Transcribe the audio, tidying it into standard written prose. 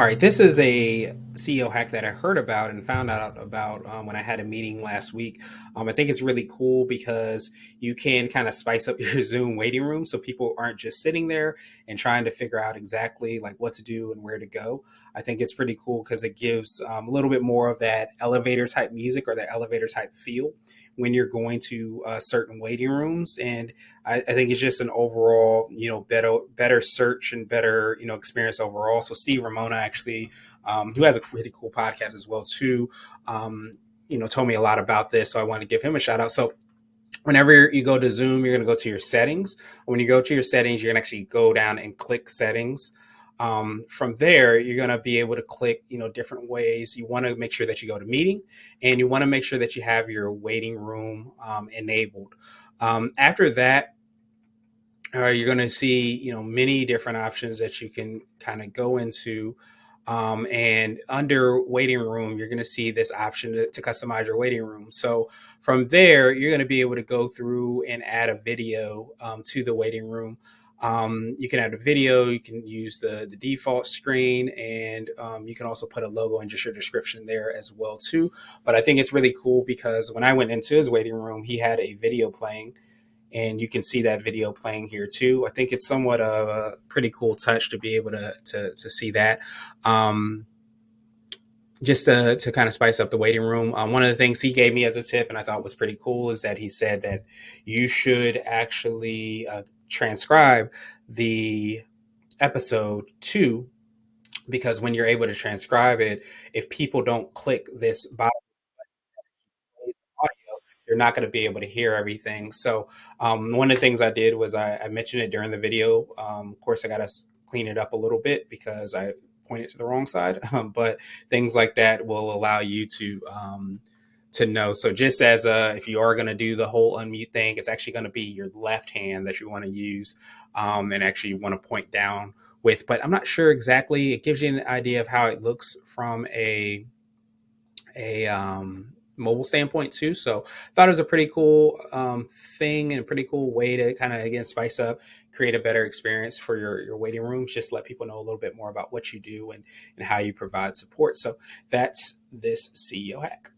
All right, this is a CEO hack that I heard about and found out about when I had a meeting last week. I think it's really cool because you can kind of spice up your Zoom waiting room so people aren't just sitting there and trying to figure out exactly like what to do and where to go. I think it's pretty cool because it gives a little bit more of that elevator type music or that elevator type feel when you're going to certain waiting rooms. And I think it's just an overall, better search and better, experience overall. So Steve Ramona actually, who has a pretty cool podcast as well too, told me a lot about this. So I wanted to give him a shout out. So whenever you go to Zoom, you're going to go to your settings. When you go to your settings, you're going to actually go down and click settings. From there, you're going to be able to click, different ways. You want to make sure that you go to meeting, and you want to make sure that you have your waiting room enabled. After that, you're going to see, many different options that you can kind of go into. And under waiting room, you're going to see this option to customize your waiting room. So from there, you're going to be able to go through and add a video to the waiting room. You can add a video, you can use the default screen, and you can also put a logo and just your description there as well too. But I think it's really cool because when I went into his waiting room, he had a video playing, and you can see that video playing here too. I think it's somewhat of a pretty cool touch to be able to see that. Just to kind of spice up the waiting room. One of the things he gave me as a tip, and I thought was pretty cool, is that he said that you should actually transcribe the episode too, because when you're able to transcribe it, if people don't click this bottom audio, you're not going to be able to hear everything. So one of the things I did was I mentioned it during the video. Of course, I got to clean it up a little bit because I pointed to the wrong side. But things like that will allow you to know. So just as if you are going to do the whole unmute thing, it's actually going to be your left hand that you want to use, and actually you want to point down with. But I'm not sure exactly. It gives you an idea of how it looks from a mobile standpoint too. So thought it was a pretty cool thing and a pretty cool way to kind of, again, spice up, create a better experience for your waiting rooms. Just let people know a little bit more about what you do and how you provide support. So that's this CEO hack.